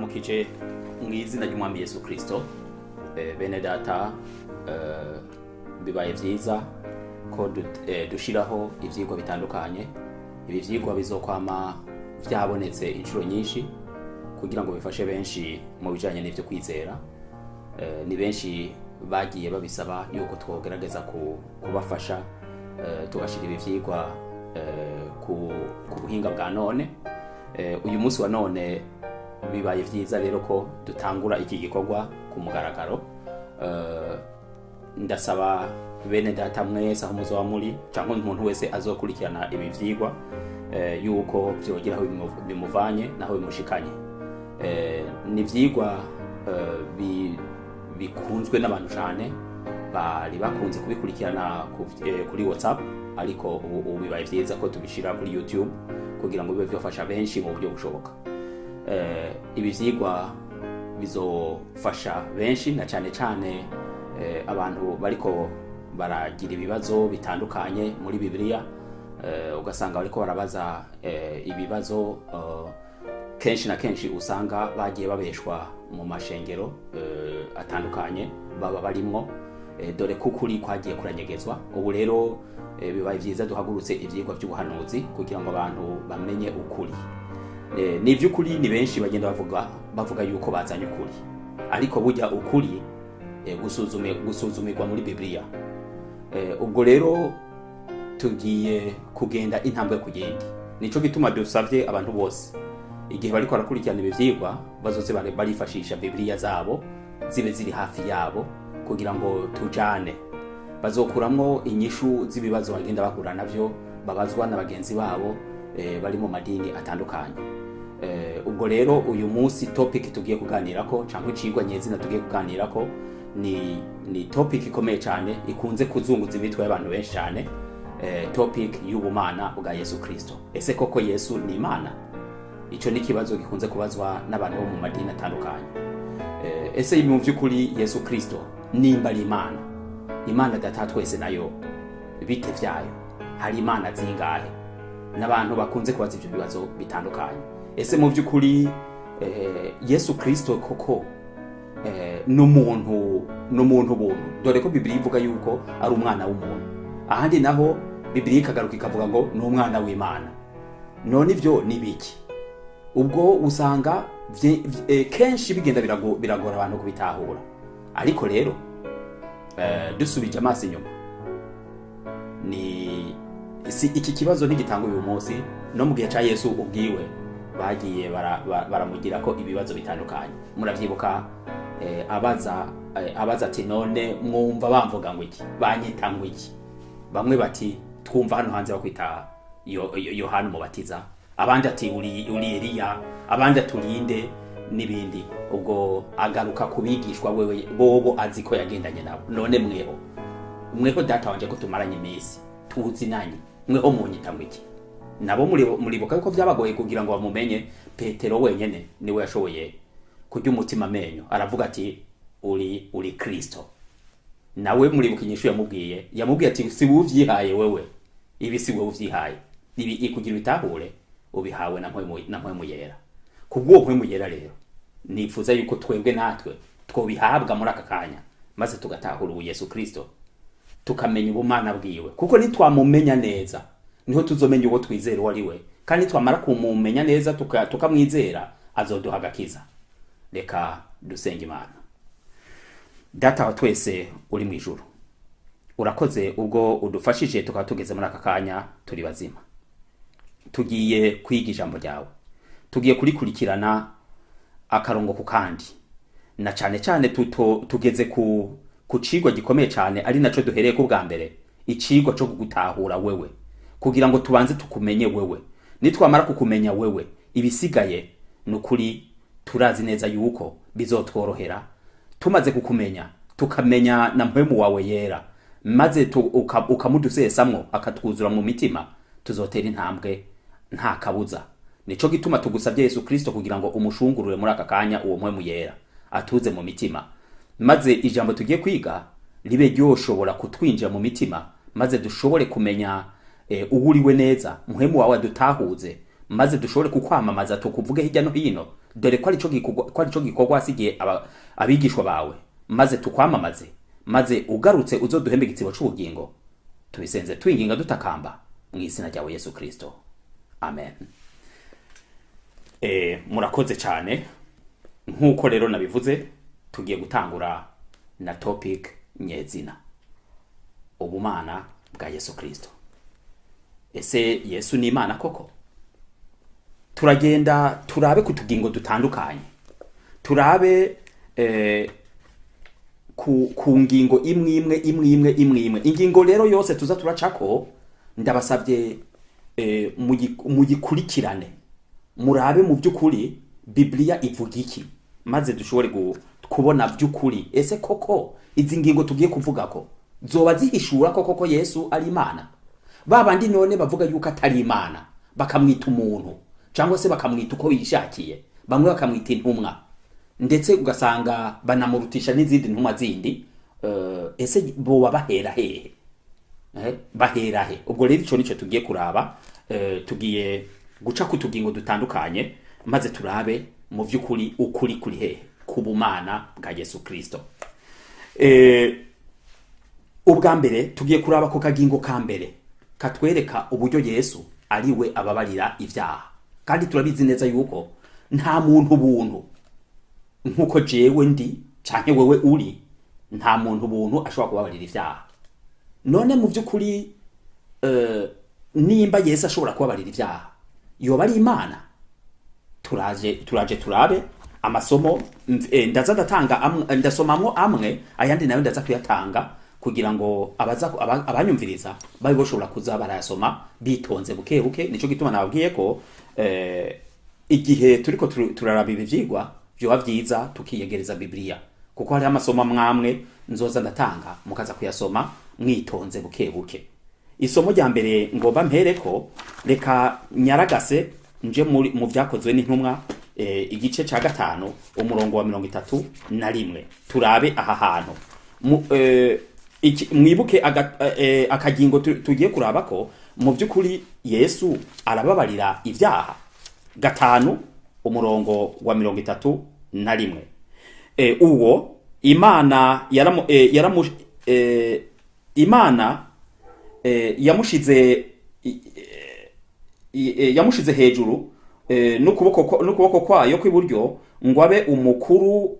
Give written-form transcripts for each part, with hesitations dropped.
ndabaramukije mu izina ry'umwami Yesu Kristo. Bene data, bibaye vyiza ko dushiraho ivyigwa bitandukanye. Ibi vyigwa bizokwama vyabonetse inshuro nyinshi kugira ngo bifashe benshi mu bijanye n'ivyo kwizera. Ni benshi bagiye babisaba yuko twogerageza kubafasha tugashira ibi vyigwa ku buhinga bwa none. Uyu munsi wa none bibaye vyiza rero ko dutangura iki gikorwa ku mugaragaro. Ndasaba bene data mwese aho muzoba muri cyangwa umuntu wese azokurikirana ibi vyigwa yuko vyogira aho bimuvanye naho bimushikanye. Ni vyigwa bikunzwe n'abantu cyane, bari bakunze kubikurikirana kuri WhatsApp, ariko ubu bibaye vyiza ko tubishira kuri YouTube kugira ngo bibe byofasha benshi mu buryo bushoboka. Ibi vyigwa bizofasha benshi na cyane cyane abantu bariko baragira ibibazo bitandukanye muri Bibiliya. Ugasanga bariko barabaza ibibazo kenshi na kenshi usanga bagiye babeshwa mu mashengero atandukanye baba barimwo, dore kukuri kwagiye kuranyegezwa. Ubu rero bibaye vyiza duhagurutse ivyigwa by'ubuhanuzi kugira ngo abantu bamenye ukuri. Ni vy'ukuri ni benshi bagenda bavuga yuko bazanye ukuri, ariko burya ukuri gusuzumirwa muri Bibiliya. Ubwo rero tugiye kugenda intambwe ku yindi. Nico gituma dusavye abantu bose igihe bariko barakurikirana ibi vyigwa bazoze barifashisha Bibiliya zabo zibe ziri hafi yabo kugira ngo tujane. Bazokuramwo inyishu z'ibibazo bagenda bahura navyo babazwa na bagenzi babo bari mu madini atandukanye. Ubwo rero uyu munsi topic tugiye kuganirako cyangwa icigwa nyezina tugiye kuganirako ni topic ikomeye cyane, ikunze kuzunguza imitwe y'abantu benshi cyane. Topic y'ubumana bwa Yesu Kristo. Ese koko Yesu ni Imana? Ico ni kibazo gikunze kubazwa n'abantu bo mu madini atandukanye. Ese mu vy'ukuri Yesu Kristo nimba ari Imana? Imana data twese nayo bite vyayo? Hari Imana zingahe? N'abantu bakunze kubaza ivyo bibazo bitandukanye. Ese mu vy'ukuri Yesu Kristo koko n'umuntu buntu? Dore ko Bibiliya ivuga yuko ari umwana w'umuntu. Ahandi naho Bibiliya ikagaruka ikavuga ngo ni umwana w'Imana. None ivyo ni biki? Ubwo usanga kenshi bigenda biragora abantu kubitahura. Ariko rero dusubije amaso inyuma, iki kibazo ntigitanga uyu munsi. No mu gihe ca Yesu ubwiwe bagiye baramugira ko ibibazo bitandukanye. Muravyibuka abaza ati none mwumva bamvuga ngo iki, banyita ngo iki? Bamwe bati twumva hano hanze bakwita Yohana Umubatiza, abandi ati uri Eliya, abandi aturinde n'ibindi. Ubwo agaruka kubigishwa wewe bobo azi ko yagendanye nabo. None mweho data wanje ko tumaranye iminsi tuzi nanyi, mweho munyita ngo iki? Nabo muribuka yuko vyabagoye kugira ngo bamumenye. Petero wenyene niwe yashoboye kujya umutima amenyo, aravuga ati uri Kristo. Nawe muribuka inyishu yamubwiye ati si uvyihaye wewe, ibi si wowe uvyihaye, ibi ikugira bitahure ubihawe na mpwemu yera. Kubwo mpwemu yera rero nifuza yuko twebwe natwe twobihabwa muri aka kanya, maze tugatahura ubu Yesu Kristo, tukamenya ubumana bwiwe. Kuko nitwamumenya neza niho tuzomenya uwo twizera uwo ari we, kandi twamara kumumenya neza tukamwizera azoduha agakiza. Reka dusenge Imana. Data wa twese uri mu ijuru, urakoze ubwo udufashije tukaba tugeze muri aka kanya turi bazima. Tugiye kwiga ijambo ryawe, tugiye kurikurikirana akarongo ku kandi, na cyane cyane tugeze ku cigwa gikomeye cyane, ari naco duhereye ku bwa mbere, icigwa cyo kugutahura wewe, kugira ngo tubanze tukumenye wewe. Nitwamara kukumenya wewe, ibisigaye nukuri turazi neza yuko bizotworohera. Tumaze kukumenya tukamenya na mpwemu wawe yera, maze ukamudusesamwo akatwuzura mu mitima, tuzotera intambwe nta kabuza. Nico gituma tugusabye Yesu Kristo kugira ngo umushungurure muri aka kanya uwo mpwemu yera atuze mu mitima, maze ijambo tugiye kwiga libe ryoshobora kutwinjira mu mitima, maze dushobore kumenya uhuriwe neza, mpwemu wawe adutahuze, maze dushobore kukwamamaza tukuvuge hirya no hino, dore ko arico gikorwa wasigiye abigishwa bawe, maze tukwamamaze, maze ugarutse uzoduhembe igitsibo c'ubugingo. Tubisenze twinginga dutakamba mu izina ryawe Yesu Kristo, amen. Murakoze cyane. Nk'uko rero nabivuze, tugiye gutangura na topic nyezina, ubumana bwa Yesu Kristo. Ese Yesu ni Imana koko? Turagenda turabe ku tugingo dutandukanye, turabe ku ngingo imwe. Ingingo rero yose tuza turacako, ndabasabye mugikurikirane, murabe mu by'ukuri Biblia ivuga iki, maze dushobore kubona by'ukuri ese koko izi ngingo tugiye kuvuga ko zoba zihishura koko Yesu ari Imana. Babandi none bavuga yuko atari Imana, bakamwita umuntu cyangwa se bakamwita uko yishakiye, bamwe bakamwita intumwa, ndetse ugasanga banamurutisha n'izindi ntumwa zindi. Ese boba bahera hehe? Bahera he? Ubwo rero ico nico tugiye kuraba. Tugiye guca ku tugingo dutandukanye, maze turabe mu by'ukuri ukuri kuri hehe ku bumana bwa Yesu Kristo. Ubwa mbere tugiye kuraba ku kagingo ka mbere katwereka uburyo Yesu ariwe ababarira ivyaha. Kandi turabizi neza yuko nta muntu buntu nkuko jewe ndi canke wewe uri, nta muntu buntu ashobora kubabarira ivyaha. None mu by'ukuri nimba Yesu ashobora kubabarira ivyaha, yoba ari Imana? Turaje turabe amasomo. Ndaza ndatanga ndasomamwo amwe, ayandi nayo ndaza kuyatanga kugira ngo abanyumviriza babe boshobora kuza barayasoma bitonze buke buke. Nico gituma nababwiye ko igihe turiko turaraba ivyigwa byo bavyiza tukiyegereza Biblia, kuko hari amasomo mwamwe nzoza ndatanga mukaza kuyasoma mwitonze buke buke. Isomo rya mbere ngomba mpereko, reka nyaragase nje mu vyakozwe n'intumwa igice ca 5 umurongo wa 31. Turabe aha hantu mwibuke akagingo tugiye kuraba ko mu by'ukuri Yesu arababarira ivyaha. 5 umurongo wa 31. Uwo Imana Imana yamushize hejuru n'ukuboko kwayo kw'iburyo ngo abe umukuru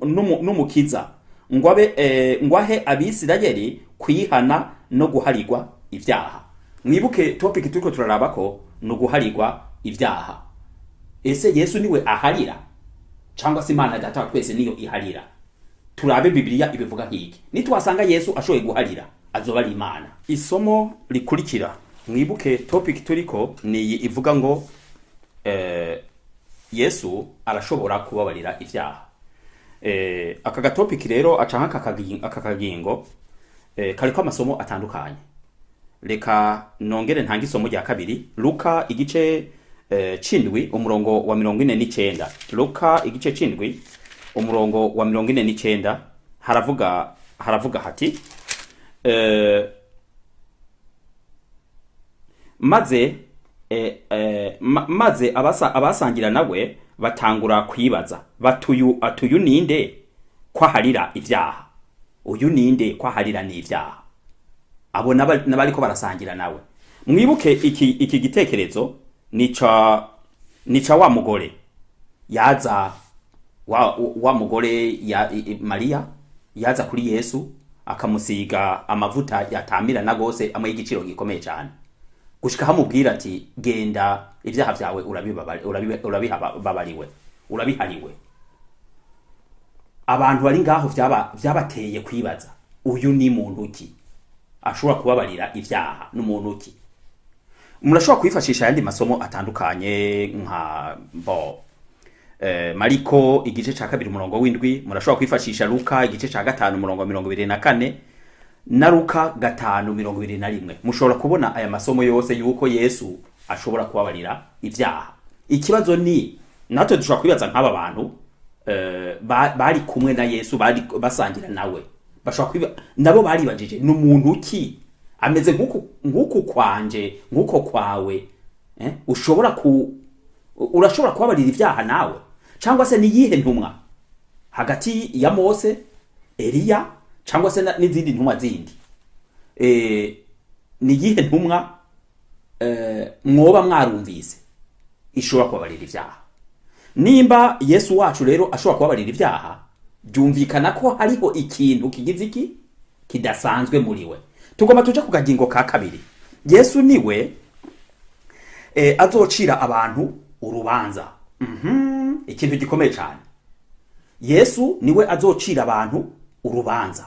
n'umukiza, ngo ahe Abisirayeli kwihana no guharirwa ivyaha. Mwibuke topic turiko turaraba ko no guharirwa ivyaha. Ese Yesu niwe aharira cyangwa se Imana Data wa twese niyo iharira? Turabe Biblia ibivuga hiki. Nitwasanga Yesu ashoboye guharira, azoba ari Imana. Isomo likurikira, mwibuke topic turiko ni ivuga ngo Yesu arashobora kubabarira ivyaha. Aka gatopic rero acanka aka kagingo kariko amasomo atandukanye. Reka nongere ntanga isomo rya kabiri, Luka igice cindwi umurongo wa 49. Luka igice cindwi umurongo wa 49 haravuga hati maze abasangira nawe batangura kwibaza atuyu ninde kwaharira ivyaha? Uyu ninde kwaharira n'ivyaha? Abo nabariko barasangira nawe. Mwibuke iki gitekerezo nica wa mugore yaza, wa mugore ya Maria yaza kuri Yesu akamusiga amavuta yatamira na gose amwe y'igiciro gikomeye cyane, gushika hamubwira ati genda ivyaha vyawe urabihariwe. Abantu bari ngaho vyabateye kwibaza, uyu ni muntu ki ashobora kubabarira ivyaha? N'umuntu ki? Murashobora kwifashisha yandi masomo atandukanye nka Mariko igice ca 2 umurongo w'indwi. Murashobora kwifashisha Luka igice ca 5 umurongo wa 24 na Luka 5:21. Mushobora kubona aya masomo yose yuko Yesu ashobora kubabarira ivyaha. Ikibazo ni natwe dushobora kwibaza nk'aba bantu bari kumwe na Yesu, bari basangira nawe, bashobora kwiba nabo bari bajije n'umuntu ki ameze nk'uko kwanje nk'uko kwawe, ushobora urashobora kubabarira ibyaha nawe? Cyangwa se ni yihe ntumwa hagati ya Mose, Eliya cyangwa se n'izindi ntumwa zindi? Ni yihe ntumwa mwoba mwarumvise ishobora kubabarira ibyaha? Nimba Yesu wacu rero ashobora kubabarira ibyaha, byumvikana ko hariho ikintu kigize iki kidasanzwe muri we. Tugomba tuje ku kagingo ka kabiri. Yesu niwe azocira abantu urubanza. Ikintu gikomeye cyane. Yesu niwe azocira abantu urubanza.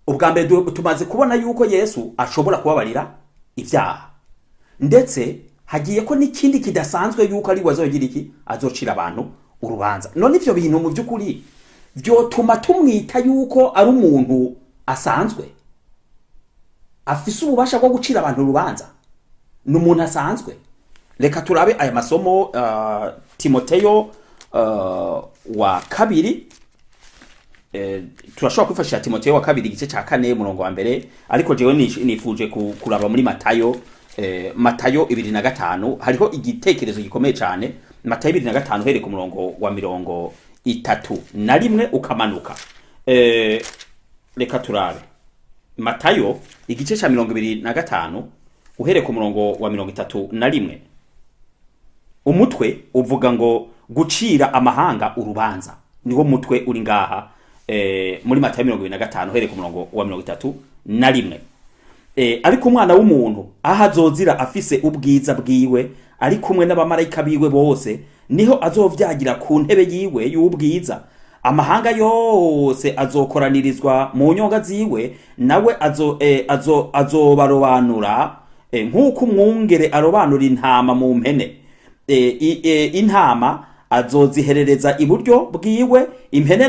Ubwa mbere tumaze kubona yuko Yesu ashobora kubabarira ibyaha, ndetse hagiye ko n'ikindi kidasanzwe yuko ari wazogira iki azocira abantu urubanza. None ivyo bintu mu by'ukuri byotuma tumwita yuko ari umuntu asanzwe afise ububasha bwo gucira abantu urubanza? Ni umuntu asanzwe? Reka turabe aya masomo Timoteyo wa kabiri. Turashobora kwifashisha Timoteyo wa kabiri igice cya 4 murongo wa mbere, ariko jewe nifuje kuraba muri Matayo. Matayo 2:5 hariho igitekerezo gikomeye cyane. Matayo 2:5 here ku murongo wa 31 ukamanuka. Reka turabe Matayo igice cya 25 uhere ku murongo wa 31. Umutwe uvuga ngo gucira amahanga urubanza. Niwo mutwe uri ngaha muri Matayo 25 uhere ku murongo wa 31. Ariko umwana w'umuntu aho azozira afise ubwiza bwiwe ari kumwe n'abamarayika biwe bose, niho azovyagira ku ntebe yiwe y'ubwiza. Amahanga yose azokoranirizwa mu nyonga ziwe, nawe azobarobanura nk'uko umwungere arobanura intama mu mpene. Intama azoziherereza iburyo bwiwe, impene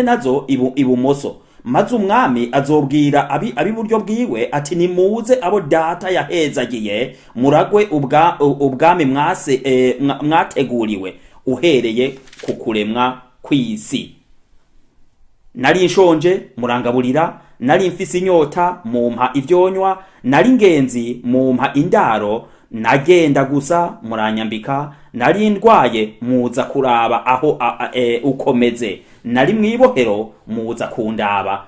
nazo ibumoso. Maze umwami azobwira abiburyo bwiwe ati, nimuze abo data yahezagiye, muragwe ubwami mwateguriwe uhereye ku kuremwa kw'isi. Nari nshonje murangaburira, nari mfise inyota mumpa ivyonywa, nari ngenzi mumpa indaro, nagenda gusa muranyambika, nari ndwaye muza kuraba aho ukomeze, nari mwibohero muza kundaba,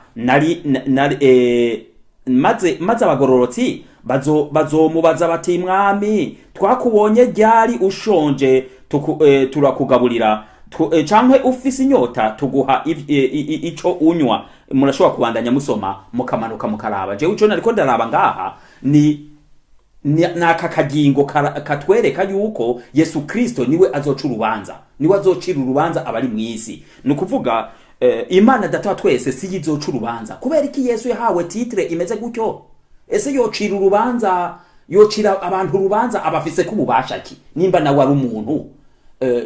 maze abagororotsi bazomubaza bati, mwami twakubonye ryari ushonje turakugaburira, canke ufise inyota tuguha ico unywa? Murashobora kubandanya musoma mukamanuka mukaraba. Jewe ico nariko ndaraba ngaha ni naka kagingo katwereka yuko Yesu Kristo niwe azoca urubanza, niwe azocira urubanza abari mw'isi. Nukuvuga Imana data twese si yizoca urubanza. Kubera iki Yesu yahawe titre imeze gutyo? Ese yocira urubanza, yocira abantu urubanza abafise kububasha ki? Nimba nawe ari umuntu,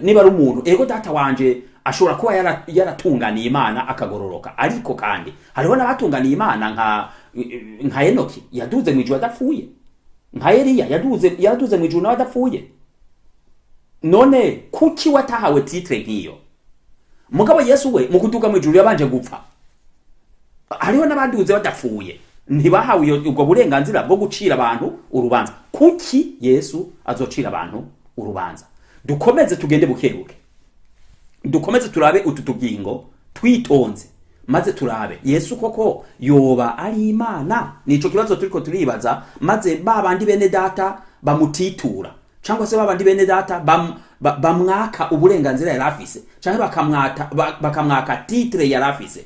niba ari umuntu, ego data wanje ashobora kuba yaratunganiye Imana akagororoka, ariko kandi hariho n'abatunganiye Imana nka Enoki yaduze mu ijuru adapfuye, nka Eliya yaduze mu ijuru n'abadapfuye. None kuki watahawe titre nk'iyo? Mugabo Yesu we mu kuduga mu ijuru yabanje gupfa. Hariho n'abaduze badapfuye, ntibahawe ubwo burenganzira bwo gucira abantu urubanza. Kuki Yesu azocira abantu urubanza? Dukomeze tugende bukeruke, dukomeze turabe utu tugingo twitonze, maze turabe Yesu koko yoba ari Imana. Nico kibazo turiko turibaza, maze babandi bene data bamutitura, cyangwa se babandi bene data bamwaka uburenganzira yarafise, cyangwa bakamwaka titre yarafise.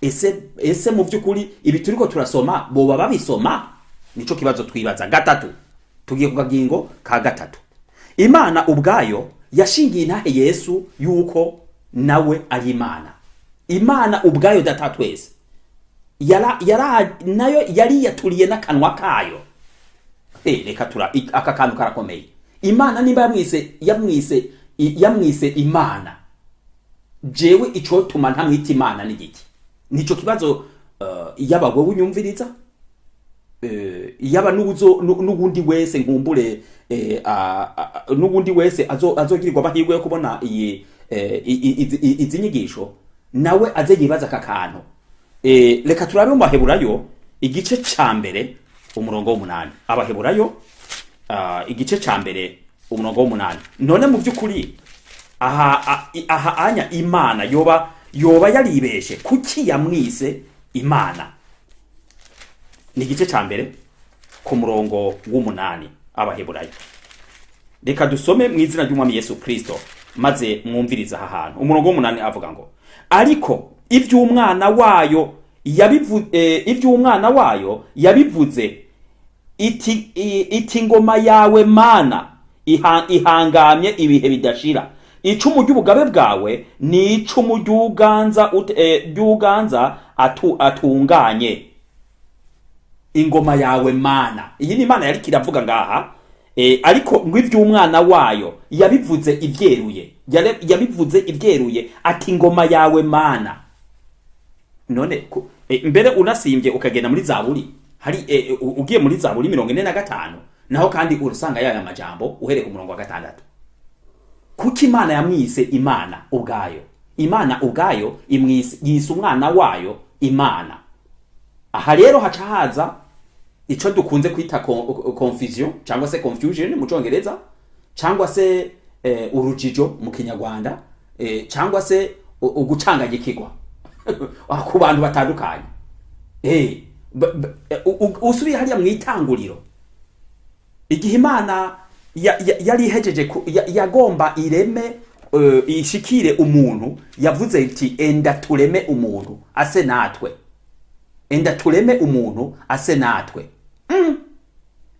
Ese mu by'ukuri ibi turiko turasoma boba babisoma? Nico kibazo twibaza. Gatatu, tugiye ku kagingo ka gatatu. Imana ubwayo yashingiye intahe Yesu yuko nawe ari Imana. Imana ubwayo data twese nayo yari yaturiye n'akanwa kayo. Reka aka kantu karakomeye. Imana nimba yamwise Imana, jewe ico tuma ntamwita Imana ni giki? Nico kibazo yaba wowe unyumviriza, yaba n'ubundi wese nkumbure, n'ubundi wese azogirirwa amahirwe yo kubona izi nyigisho, nawe aze yibaza aka kantu. Reka turabe mu Baheburayo igice ca mbere umurongo w'8. Abaheburayo igice ca mbere umurongo w'umunani. None mu by'ukuri aha anya Imana yoba yaribeshe kuki yamwise Imana? Ni igice ca mbere ku murongo w'umunani Abaheburayo. Reka dusome mu izina ry'Umwami Yesu Kristo maze mwumviriza aha hantu. Umurongo w'umunani avuga ngo ariko ivy'umwana wayo yabivuze iti ngoma yawe Mana ihangamye ibihe bidashira, icumu ry'ubugabe bwawe ni icumu ry'uganza atunganye. Ingoma yawe Mana, iyi ni Imana yari kiravuga ngaha, ariko ngo ivy'umwana wayo yabivuze ivyeruye ati ngoma yawe Mana. None mbere unasimbye ukagenda muri Zaburi, hari ugiye muri Zaburi 45 naho kandi urusanga yaya majambo uhereye ku murongo wa 6. Kuki Imana yamwise Imana ubwayo? Imana ubwayo yise umwana wayo Imana. Aha rero haca haza ico dukunze kwita confusion cyangwa se confusion mu Congereza, cyangwa se urujijo mu Kinyarwanda, cyangwa se ugucanganyikirwa ku bantu batandukanye. Usubiye hariya mu itanguriro, igihe Imana yari hejeje yagomba ireme ishikire umuntu, yavuze iti enda tureme umuntu ase natwe, enda tureme umuntu ase natwe.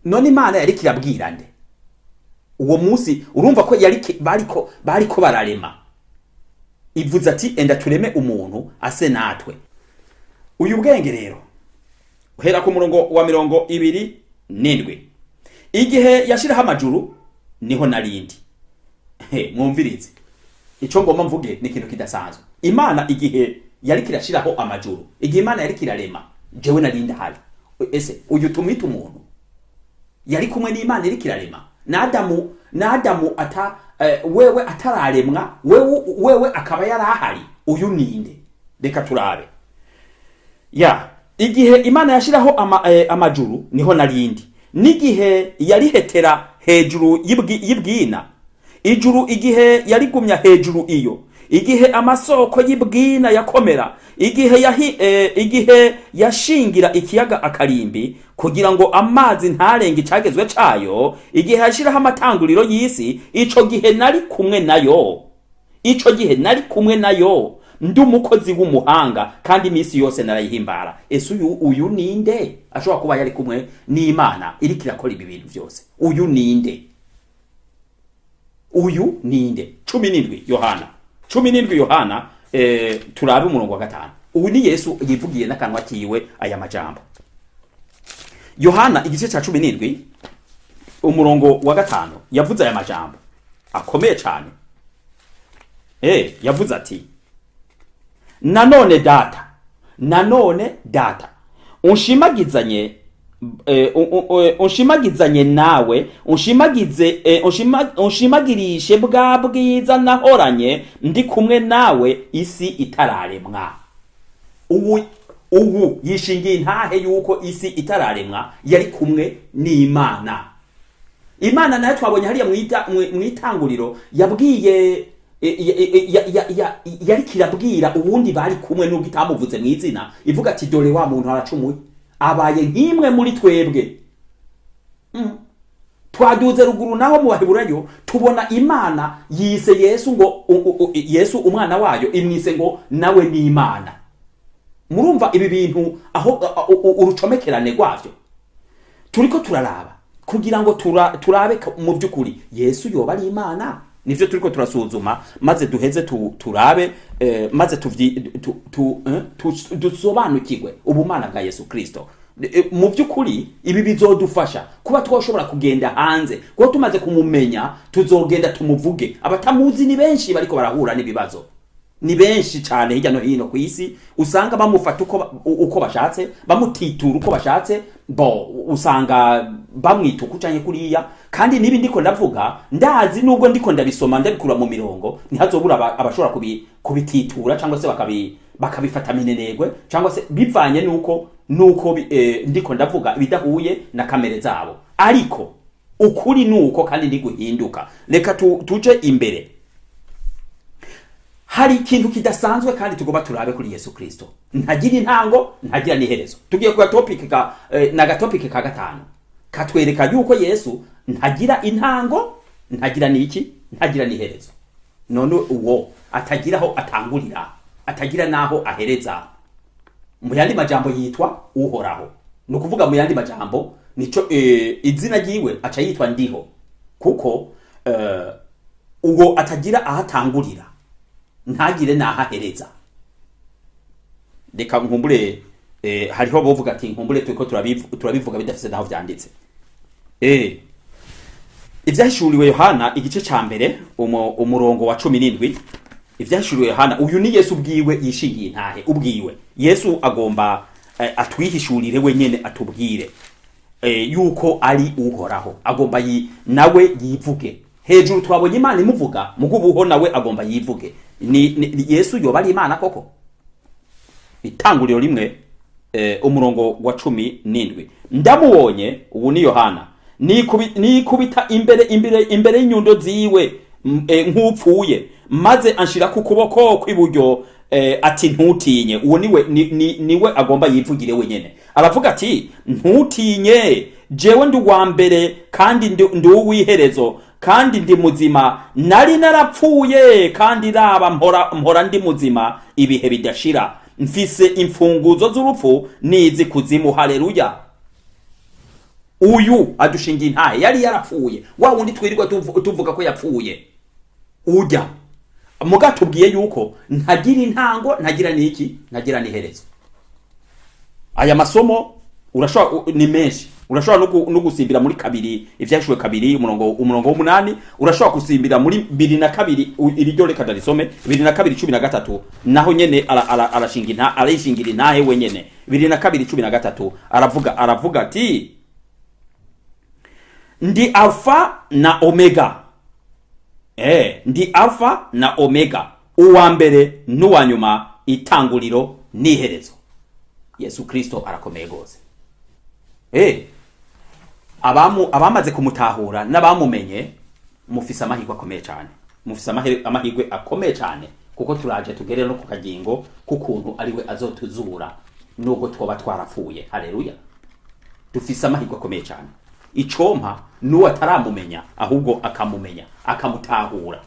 None Imana yari kirabwira nde uwo munsi? Urumva ko bariko bararema, ivuze ati enda tureme umuntu ase natwe. Uyu bwenge rero uhera ku murongo wa 27, igihe yashiraho amajuru niho narindi. Mwumvirize ico ngoma mvuge, ni ikintu kidasanzwe. Imana igihe yari kirashiraho amajuru, igihe Imana yari kirarema, jewe narindi hari. Ese uyu tumwita umuntu yari kumwe n'Imana iri kirarema? Na Adamu wewe atararemwa, wewe akaba yarahari. Uyu ninde? Reka turabe. Igihe Imana yashiraho amajuru niho narindi. Nigihe yari hetera hejuru y'ibwina, ijuru igihe yari gumya hejuru iyo, igihe amasoko y'ibwina yakomera, igihe yashingira ikiyaga akarimbi kugira ngo amazi ntarenge icagezwe cayo, igihe yashiraho amatanguriro y'isi, ico gihe nari kumwe nayo, ndi umukozi w'umuhanga kandi imisi yose narayihimbara. Ese uyu ninde ashobora kuba yari kumwe n'Imana iri kirakora ibi bintu byose? Uyu ninde? 17 Yohana turabe umurongo wa 5. Uyu ni Yesu yivugiye n'akanwa kiwe aya majambo. Yohana igice ca 17 umurongo wa 5 yavuze aya majambo akomeye cyane. Yavuze ati nanone data unshimagizanye nawe, unshimagirishe bwa bwiza nahoranye ndi kumwe nawe isi itararemwa. Ubu yishingiye ntahe yuko isi itararemwa yari kumwe n'Imana. Imana nayo twabonye hariya mu itanguriro yabwiye yari kirabwira ubundi bari kumwe n'ubwo itamuvuze mu izina, ivuga ati dore wa muntu aracumuye, abaye nk'imwe muri twebwe. Twaduze ruguru naho mu Baheburayo tubona Imana yise Yesu ngo Yesu umwana wayo, imwise ngo nawe ni Imana. Murumva ibi bintu aho urucomekerane rwavyo turiko turaraba kugira ngo turabe mu by'ukuri Yesu yoba ari Imana. Nivyo turiko turasuzuma maze duheze turabe maze dusobanukirwe ubumana bwa Yesu Kristo. Mu by'ukuri ibi bizodufasha kuba twoshobora kugenda hanze, kuko tumaze kumumenya tuzogenda tumuvuge. Abatamuzi ni benshi bariko barahura n'ibibazo, ni benshi cyane hirya no hino ku isi. Usanga bamufata uko bashatse, bamutitura uko bashatse, usanga bamwituka canke kuriya. Kandi nibi ndiko ndavuga ndazi nubwo ndiko ndabisoma ndabikura mu mirongo, ntihazobura abashobora kubititura cyangwa se bakabifata minenegwe, cyangwa se bivanye nuko ndiko ndavuga bidahuye na kamere zabo. Ariko ukuri nuko kandi niguhinduka. Reka tuje imbere. Hari ikintu kidasanzwe kandi tugomba turabe kuri Yesu Kristo. Ntagira intango, ntagira n'iherezo. Tugiye ku topic ka gatanu. Katwereka yuko Yesu ntagira intango, ntagira niki, ntagira n'iherezo. None uwo atagira aho atangurira, atagira naho ahereza. Mu yandi majambo yitwa uhoraho. No kuvuga mu yandi majambo nico izina ryiwe aca yitwa ndiho. Kuko uwo atagira aho atangurira, ntagire naho ahereza. Reka nkumbure hariho bovuga ati nkumbure tuko turabivuga bidafise naho vyanditse. Ivyahishuriwe Yohana igice ca mbere umurongo wa 17. Ivyahishuriwe Yohana, uyu ni Yesu ubwiwe yishingiye intahe ubwiwe. Yesu agomba atwihishurire wenyene atubwire yuko ari uhoraho. Agomba nawe yivuge. Hejuru twabonye Imana imuvuga, mugubuho nawe agomba yivuge. Ni Yesu yoba ari Imana koko? Itanguriro rimwe umurongo wa 17. Ndamubonye, ubu ni Yohana, nikubita imbere y'inyundo ziwe nk'upfuye, maze anshira ku kuboko kw'iburyo ati ntutinye. Uwo niwe agomba yivugire wenyene. Aravuga ati ntutinye, jewe ndi wa mbere kandi ndi uw'iherezo, kandi ndi muzima. Nari narapfuye kandi raba mpora ndi muzima ibihe bidashira. Mfise imfunguzo z'urupfu nizi kuzimu. Haleluya. Uyu adushingiye intahe yari yarapfuye. Wa wundi twirirwa tuvuga ko yapfuye. Ujya mugatubwiye yuko ntagira intango, ntagira niki, ntagira n'iherezo. Aya masomo urashobora ni menshi. Urashobora no gusimbira muri kabiri, ivyashuwe kabiri umurongo w'8. Urashobora gusimbira muri 22 iriryo reka darisome 22:13. Naho nyene arayishingira intahe wenyene. 22:13 aravuga ati ndi Alpha na Omega. Ndi Alpha na Omega, uwa mbere n'uwa nyuma, itanguriro n'iherezo. Yesu Kristo arakomeye gose. Abamaze kumutahura n'abamumenye mufise amahirwe akomeye cyane. Mufise amahirwe akomeye cyane kuko turaje tugere no ku kagingo kukuntu ariwe azotuzura nubwo twoba twarapfuye. Haleluya. Dufise amahirwe akomeye cyane. Icompa nuwo ataramumenya ahubwo akamumenya, akamutahura.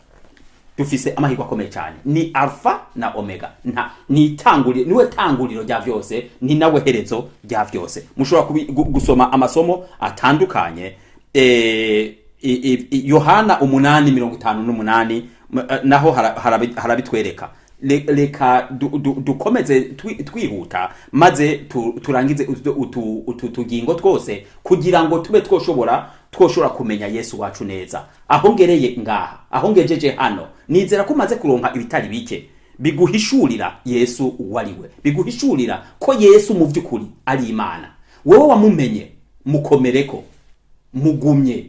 Dufise amahirwe akomeye cyane. Ni Alpha na Omega. Ni tanguriro, niwe tanguriro rya vyose, ni nawe herezo rya vyose. Mushobora gusoma amasomo atandukanye. Yohana 8:58 naho harabitwereka. Reka dukomeze twihuta maze turangize utugingo twose kugira ngo tube twoshobora kumenya Yesu wacu neza. Aho ngereye ngaha, aho ngejeje hano, nizera ko maze kuronka ibitari bike biguhishurira Yesu wariwe, biguhishurira ko Yesu mu by'ukuri ari Imana. Wewe wamumenye, mukomereko, mugumye.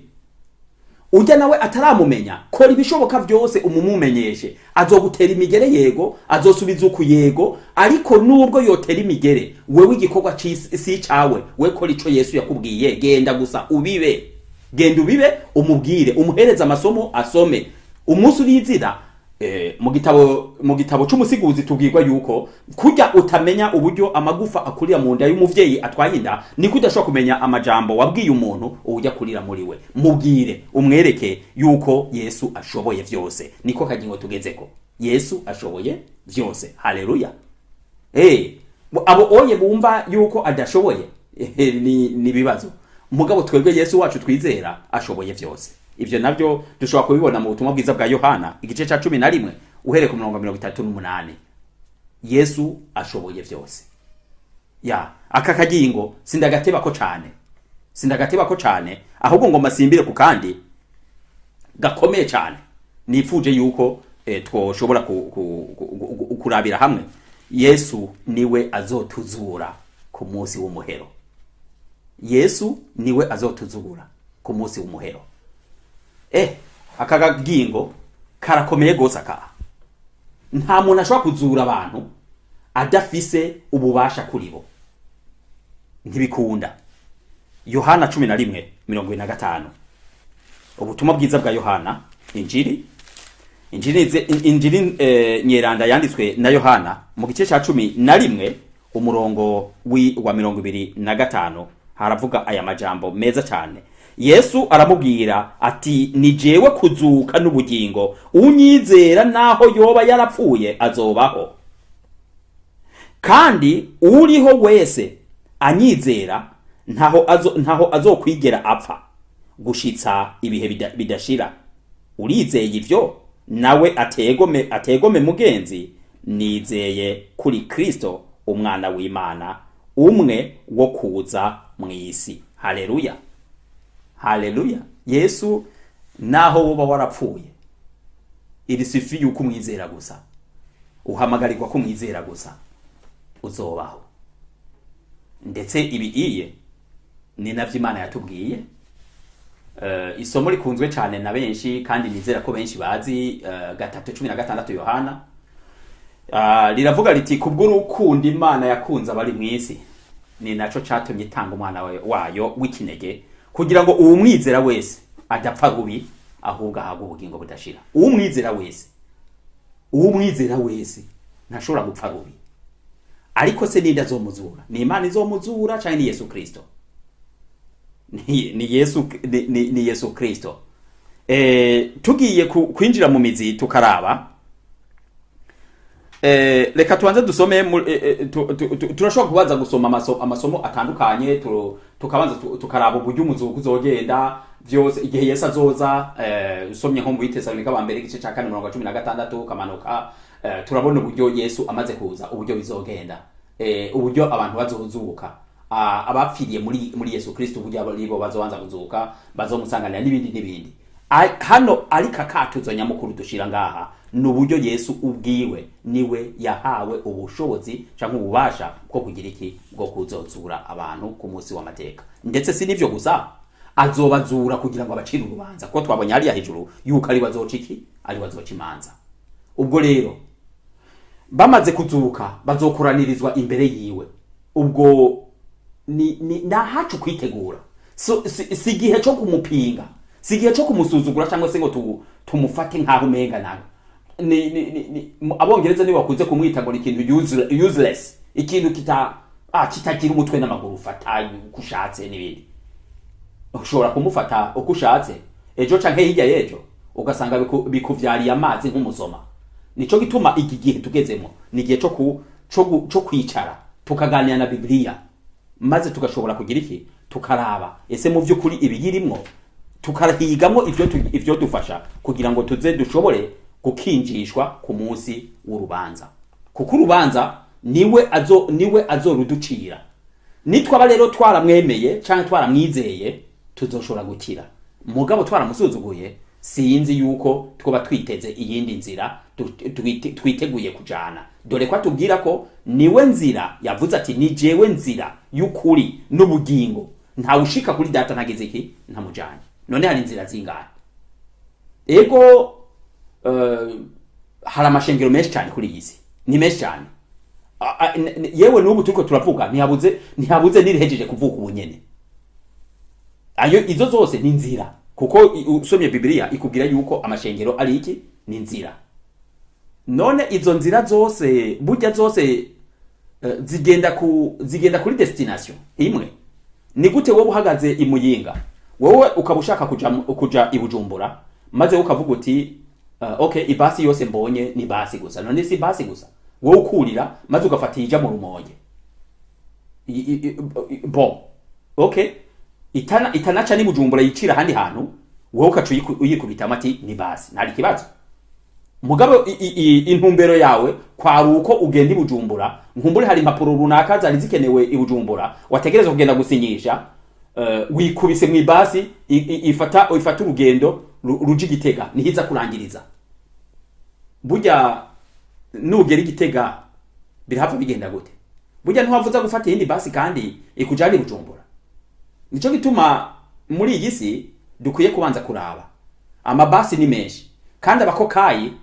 Ujya nawe ataramumenya, kora ibishoboka byose umumumenyeshe. Azogutera imigere yego, azosubiza uku yego, ariko nubwo yotera imigere, wewe igikorwa si cawe. We kora ico Yesu yakubwiye, genda gusa ubibe. Genda ubibe, umubwire, umuhereza amasomo asome. Umunsi urizira mu gitabo cy'umusiguzi tubwirwa yuko kujya utamenya uburyo amagufa akurira mu nda y'umuvyeyi atwaye inda, niko udashobora kumenya amajambo wabwiye umuntu ujya kurira muri we. Mubwire, umwereke yuko Yesu ashoboye vyose. Niko kagingo tugezeko. Yesu ashoboye vyose. Haleluya. Abo oye bumva yuko adashoboye ni bibazo. Mugabo twebwe Yesu wacu twizera ashoboye vyose. Ivyo navyo dushobora kubibona mu butumwa bwiza bwa Yohana igice ca 11 uhereye ku 38. Yesu ashoboye vyose. Aka kagingo sindagateba ko cane ahubwo ngo masimbire ku kandi gakomeye cane. Nifuje yuko twoshobora kurabira hamwe. Yesu niwe azotuzura ku munsi w'umuhero. Yesu niwe azotuzura ku munsi w'umuhero. Aka kagingo karakomeye gose aka. Nta muntu ashobora kuzura abantu adafise ububasha kuri bo. Ntibikunda. Yohana 11:25 ubutumwa bwiza bwa Yohana, injiri nyeranda yanditswe na Yohana mu gice ca 11 umurongo wa 25 haravuga aya majambo meza cyane. Yesu aramubwira ati ni jewe kuzuka n'ubugingo, unyizera naho yoba yarapfuye azobaho, kandi uriho wese anyizera ntaho azokwigera apfa gushitsa ibihe bidashira. Urizeye ivyo? Nawe ategome mugenzi, nizeye kuri Kristo umwana w'Imana, umwe wo kuza mw'isi. Haleluya, haleluya. Yesu naho woba warapfuye, iri sifi yuko umwizera gusa, uhamagarirwa kumwizera gusa, uzobaho. Ndetse ibi ni navyo Imana yatubwiye. Isomo rikunzwe cyane na benshi kandi nizera ko benshi bazi 3:16 Yohana. Riravuga riti kubw'urukundo Imana yakunze abari mw'isi, ni naco catumye itanga umwana wayo w'ikinege, kugira ngo uwumwizera wese adapfa rubi, ahubwo ahabwe ubugingo budashira. Uwumwizera wese ntashobora gupfa rubi. Ariko se ninde azomuzura? Ni Imana izomuzura cyangwa ni Yesu Kristo? Ni Yesu Kristo. Tugiye kwinjira mu mizi tukaraba, reka tuanze dusome. Turashobora kubanza gusoma amasomo atandukanye, tukabanza tukaraba uburyo umuzuko uzogenda vyose igihe Yesu azoza. Usomye nko mu Bitesalonika ba mbere igice ca 4:16 kamanuka, turabona uburyo Yesu amaze kuza, uburyo bizogenda, uburyo abantu bazozuka, abapfiriye muri Yesu Kristo, uburyo abaribo bazobanza kuzuka, bazomusanganira n'ibindi. Hano ariko akatuzo nyamukuru dushira ngaha n'uburyo Yesu ubwiwe niwe yahawe ubushobozi canke ububasha bwo kugira iki, bwo kuzozura abantu ku munsi w'amateka. Ndetse si nivyo gusa, azobazura kugira ngo abacire urubanza, ko twabonye hariya hejuru yuko ari bazoca iki, ari bazoca imanza. Ubwo rero bamaze kuzuka bazokuranirizwa imbere yiwe. Ubwo ni nahacu kwitegura. Si gihe cyo kumupinga, si gihe cyo kumusuzugura cyangwa se ngo tumufate nkaho umenga nawe. Abongereza ni bakunze kumwita ngo ikintu useless, ikintu kitagira umutwe n'amaguru, ufata kushatse n'ibindi. Ushobora kumufata uko ushatse, ejo canke hirya yejo ugasanga bikuvyariye amazi nk'umusoma. Nico gituma iki gihe tugezemo ni gihe cyo kwicara tukaganira na Biblia, maze tugashobora kugira iki, tukaraba ese mu vy'ukuri ibiyirimwo, tukarahigamo ivyo dufasha kugira ngo tuze dushobore gukinjishwa ku munsi w'urubanza. Kuko urubanza niwe azoruducira. Nitwaba rero twaramwemeye canke twaramwizeye, tuzoshobora gukira. Mugabo twaramusuzuguye, sinzi yuko twoba twiteze iyindi nzira twiteguye kujana. Dore ko atubwira ko niwe nzira, yavuze ati ni jewe nzira y'ukuri n'ubugingo, nta ushika kuri data ntageze iki ntamujanye. None hari nzira zingana? Ego hari amashengero menshi cyane kuri iyi si, ni menshi cyane. Yewe n'ubu turiko turavuga ntihabuze nirihejeje kuvuga ubunyene. Ayo izo zose ni nzira, kuko usomye Biblia ikubwira yuko amashengero ari iki, ni nzira. None izo nzira zose burya zose zigenda kuri destination imwe. Ni gute wowe uhagaze i Muyinga, wowe ukabushaka kuja i Bujumbura, maze ukavuga uti okay, ibasi yose mbonye ni basi gusa. None si basi gusa, wowe ukurira maze ugafata ija mu Rumonge. Bon, okay, itanaca ni Bujumbura yicira handi hantu, wowe ukacu uyikubita amati ni basi, ntari kibazo. Mugabo intumbero yawe kwari uko ugenda i Bujumbura, nkumbure hari impapuro runaka zari zikenewe i Bujumbura, wategereza kugenda gusinyisha, wikubise mu ibasi ifata urugendo ruji Gitega, nihiza kurangiriza. Burya nugera Gitega birahava bigenda gute? Burya ntuhavuza gufata iyindi basi kandi ikujana i Bujumbura. Nico gituma muri iyi si dukwiye kubanza kuraba. Amabasi ni menshi kandi abakokayi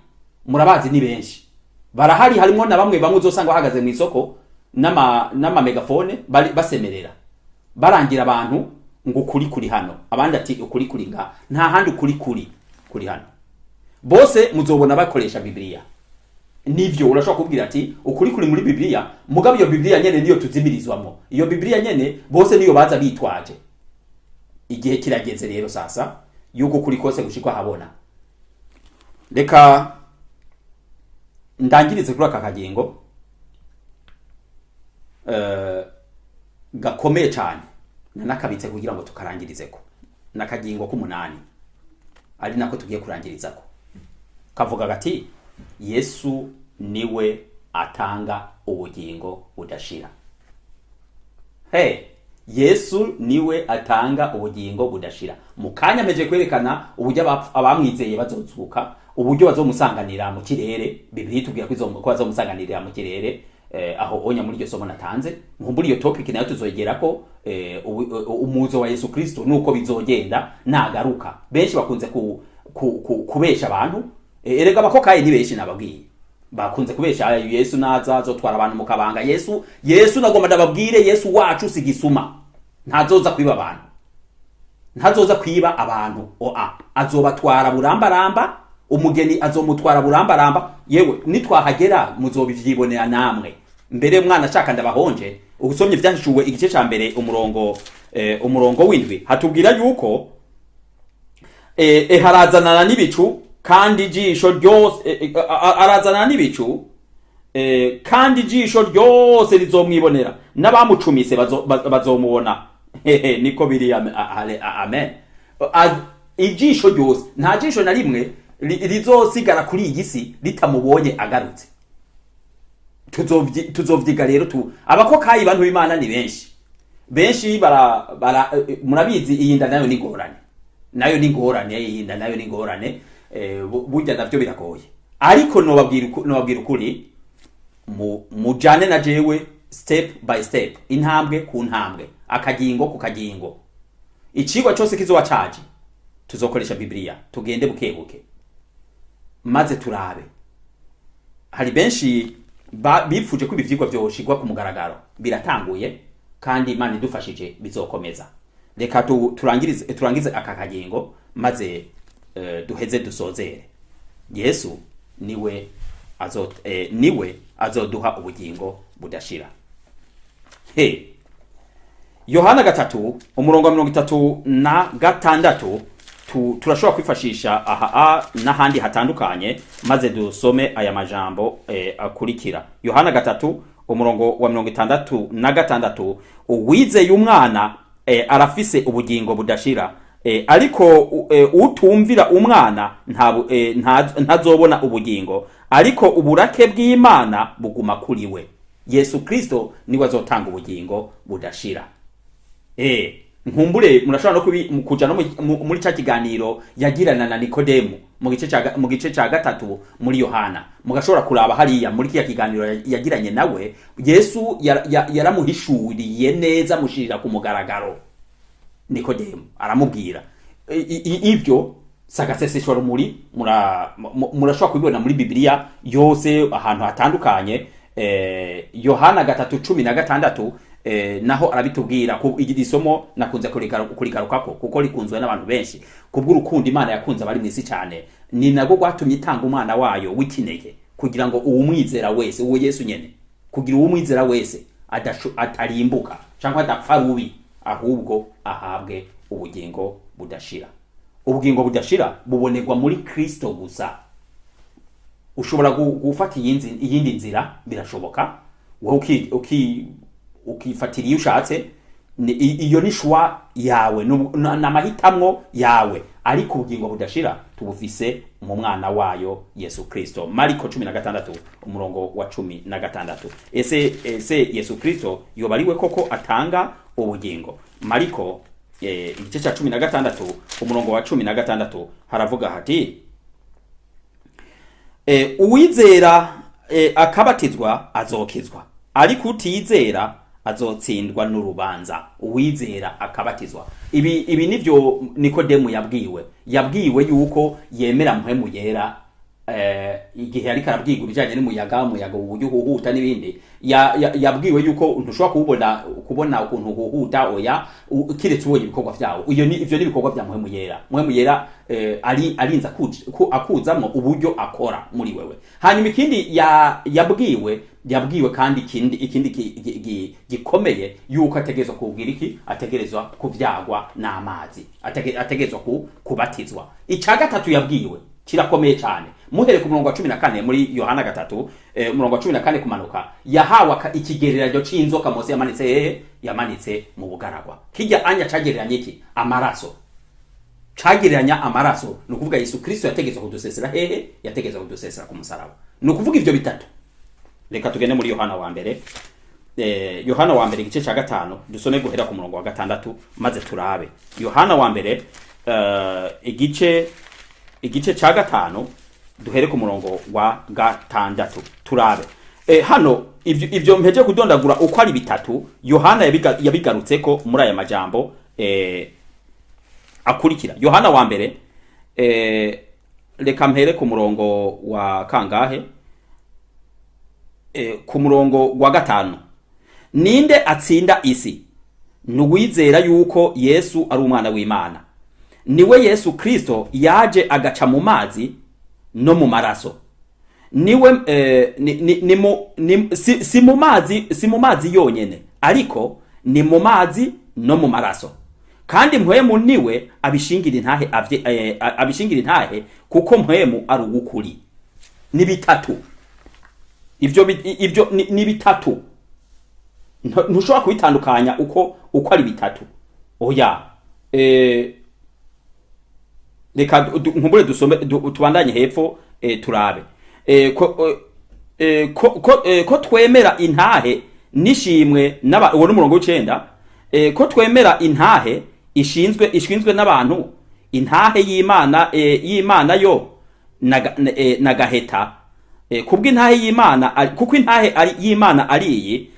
murabazi ni benshi. Barahari, harimo na bamwe uzosanga bahagaze mu isoko n'ama megafone basemerera, barangira abantu ngo ukuri kuri hano, abandi ati ukuri kuri nga, nta handi ukuri kuri hano. Bose muzobona bakoresha Bibiliya. Nivyo urashobora kubwira ati ukuri kuri muri Bibiliya, mugabo iyo Bibiliya nyene niyo tuzimirizwamo. Iyo Bibiliya nyene bose niyo baza bitwaje. Igihe kirageze rero sasa yuko kuri kose gushikwa habona. Reka ndangirize kuri aka kagingo gakomeye cyane nanakabitse kugira ngo tukarangirizeko. Nakagingo ku8 ari nako tugiye kurangirizako. Kavuga gati Yesu niwe atanga ubugingo budashira. Yesu niwe atanga ubugingo budashira. Mukanya meje kwerekana uburyo abamwizeye bazozuka, uburyo bazomusanganira mu kirere. Bibiliya itubwira ko bazomusanganira mu kirere, aho onya muri iryo somo natanze. Nkumburi iyo topic nayo tuzogera ko umuzo wa Yesu Kristo nuko bizogenda nagaruka. Benshi bakunze kubesha abantu, erega bakokaye ni benshi nababwiye. Bakunze kubesha Yesu naza azotwara abantu mu kabanga. Yesu nagomba ndababwire, Yesu wacu sigisuma. Ntazoza kwiba abantu. Ntazoza kwiba abantu. Azobatwara burambaramba, umugeni azomutwara burambaramba. Yewe nitwahagera muzobivyibonera namwe. Mbere mwana ashaka ndabahonje, ugusomye vyahishuwe igice ca mbere umurongo w'indwi hatubwira yuko harazanana n'ibicu kandi ijisho ryose arazana n'ibicu kandi ijisho ryose rizomwibonera, n'abamucumise bazomubona. Niko biri. Amen. Ijisho ryose, nta jisho na rimwe rizosigara kuri iyi si ritamubonye agarutse. Tuzovyiga rero abakokayi bantu b'Imana ni benshi murabizi iyinda nayo ni ngorane. Burya navyo biragoye, ariko nobabwira ukuri, mujane na jewe step by step, intambwe ku ntambwe, akagingo ku kagingo. Icigwa cyose kizoba caje tuzokoresha Bibiliya, tugende bukebuke maze turabe. Hari benshi bipfuje ko ibivyigwa vyoshigwa ku mugaragaro, biratanguye kandi Imana idufashije bizokomeza. Reka turangize aka kagingo maze duheze dusozere. Yesu niwe azoduha ubugingo budashira. Yohana 3 umurongo wa 36 turashobora kwifashisha n'ahandi hatandukanye maze dusome aya majambo akurikira. Yohana 3 umurongo wa 66, uwizeye umwana arafise ubugingo budashira, ariko utumvira umwana ntazobona ubugingo, ariko uburake bw'Imana buguma kuri we. Yesu Kristo niwe azotanga ubugingo budashira. Nkumbure murashobora no kuja no muri cya kiganiro yagirana na Nikodemu mu gice ca 3 muri Yohana. Mugashobora kuraba hariya muri kiya kiganiro yagiranye nawe. Yesu yaramuhishuriye neza, mushirira ku mugaragaro. Nikodemu aramubwira ivyo sagaseseshwa rumuri. Murashobora kubibona muri Bibiliya yose ahantu hatandukanye. Yohana 3:16 naho arabitubwira ko igi somo nakunze kurigarukako kuko rikunzwe n'abantu benshi. Kubw'urukundo Imana yakunze abari mwisi cyane, ni nago gwatumye itanga umwana wayo w'ikinege, kugira ngo uwumwizera wese, uwo Yesu nyene, kugira uwumwizera wese atarimbuka cyangwa adapfa rubi, ahubwo ahabwe ubugingo budashira. Ubugingo budashira bubonerwa muri Kristo gusa. Ushobora gufata iyindi nzira, birashoboka. Wowe ukifatira iyo ushatse, iyo ni shwa yawe, n'amahitamwo yawe, ariko ubugingo budashira tubufise mu mwana wayo Yesu Kristo. Mariko 16 umurongo wa 16. Ese Yesu Kristo yobariwe koko atanga ubugingo? Mariko igice ca 16 umurongo wa 16 haravuga hati, uwizera akabatizwa azokizwa, ariko utizera azotsindwa n'urubanza. Uwizera akabatizwa, ibi nivyo Nikodemu yabwiwe yuko yemera mpwemu yera. Igihe ariko arabwirwa ibijanye n'umuyaga uburyo uhuhuta n'ibindi, yabwiwe yuko ntushobora kubona ukuntu huhuta oya kiretse ubonye ibikorwa vyawo ivyo ni ibikorwa vya muhemu yera arinza akuzamwo uburyo akora muri wewe. Hanyuma ikindi yabwiwe kandi ikindi gikomeye yuko ategerezwa kubwira iki, ategerezwa kuvyagwa n'amazi, ategerezwa kubatizwa. Ica gatatu yabwiwe kirakomeye cyane, muhere ku murongo wa 14 muri Yohana 3 umurongo wa 14 kumanuka, yahawe ikigereranyo c'inzoka Mose yamanitse mu bugaragwa. Kijya anya cagereranya iki? Amaraso, cagereranya amaraso. Nukuvuga Yesu Kristo yategetswe kudusesera yategetswe kudusesera ku musaraba. Nukuvuga ivyo bitatu. Reka tugende muri Yohana wa mbere, Yohana wa mbere igice ca 5 dusome guhera ku murongo wa 6 maze turabe. Yohana wa mbere igice ca 5 duhere ku murongo wa 6 turabe. Hano ivyo mpeje kudondagura uko ari bitatu Yohana yabigarutseko muri aya majambo akurikira. Yohana wa mbere reka mpere ku murongo wa kangahe, ku murongo wa 5. Ninde atsinda isi? Nuwizera yuko Yesu ari umwana w'Imana. Niwe Yesu Kristo yaje agaca mu mazi no mu maraso. Niwe si mu mazi yonyene, ariko ni mu mazi no mu maraso. Kandi mpwemu niwe abishingira intahe kuko mpwemu ari uw'ukuri. Ni bitatu. Ivyo ni bitatu. Ntushobora kubitandukanya uko ari bitatu. Oya. Reka nkumbure dusome tubandanye hepfo turabe. Ko twemera intahe nishimwe uwo n'umurongo w'9. Ko twemera intahe ishinzwe n'abantu, intahe y'Imana yo nagaheta. Kubwo intahe y'Imana, kuko intahe y'Imana ari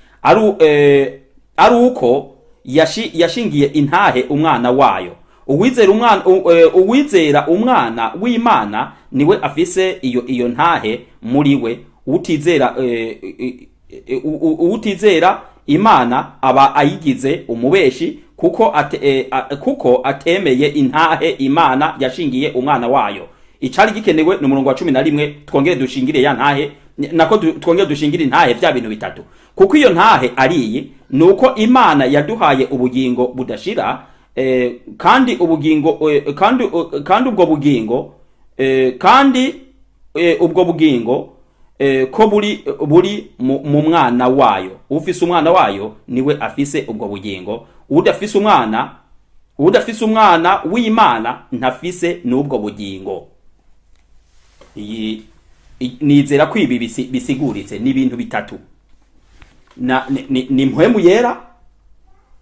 uko yashingiye intahe umwana wayo. Uwizera umwana w'Imana niwe afise iyo ntahe muri we. Utizera Imana aba ayigize umubeshi kuko atemeye intahe Imana yashingiye umwana wayo. Icari gikenewe ni umurongo wa 11 twongere dushingire ya ntahe, nako twongere dushingire intahe vya bintu bitatu. Kuko iyo ntahe ariyi nuko Imana yaduhaye ubugingo budashira, kandi ubwo bugingo ko buri mu mwana wayo. Ufise umwana wayo niwe afise ubwo bugingo. Udafise umwana w'Imana ntafise n'ubwo bugingo. Nizera ko ibi bisiguritse ni ibintu bitatu. Ni mpwemu yera,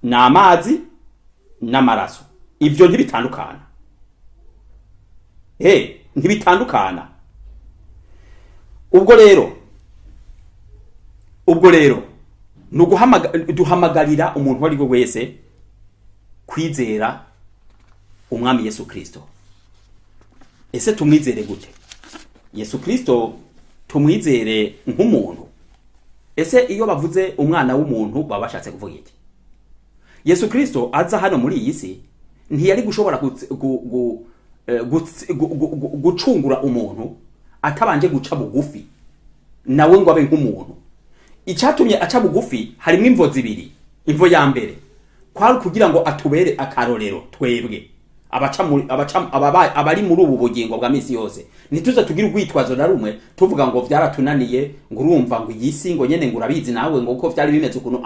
na amazi, n'amaraso. Ivyo ntibitandukana. Ntibitandukana. Ubwo rero duhamagarira umuntu wari wese kwizera umwami Yesu Kristo. Ese tumwizere gute? Yesu Kristo tumwizere nk'umuntu. Ese iyo bavuze umwana w'umuntu baba bashatse kuvuga iki? Yesu Kristo aza hano muri iyi si ntiyari gushobora gucungura umuntu atabanje guca bugufi nawe ngo abe nk'umuntu. Icyatumye aca bugufi harimo imvo zibiri. Imvo ya mbere kwari kugira ngo atubere akarorero twebwe abari muri ubu bugingo bwa misi yose. Ntituza tugira urwitwazo na rumwe tuvuga ngo vyaratunaniye, ngo urumva ngo iyi si ngo nyene ngo urabizi nawe ngo uko vyari bimeze ukuntu.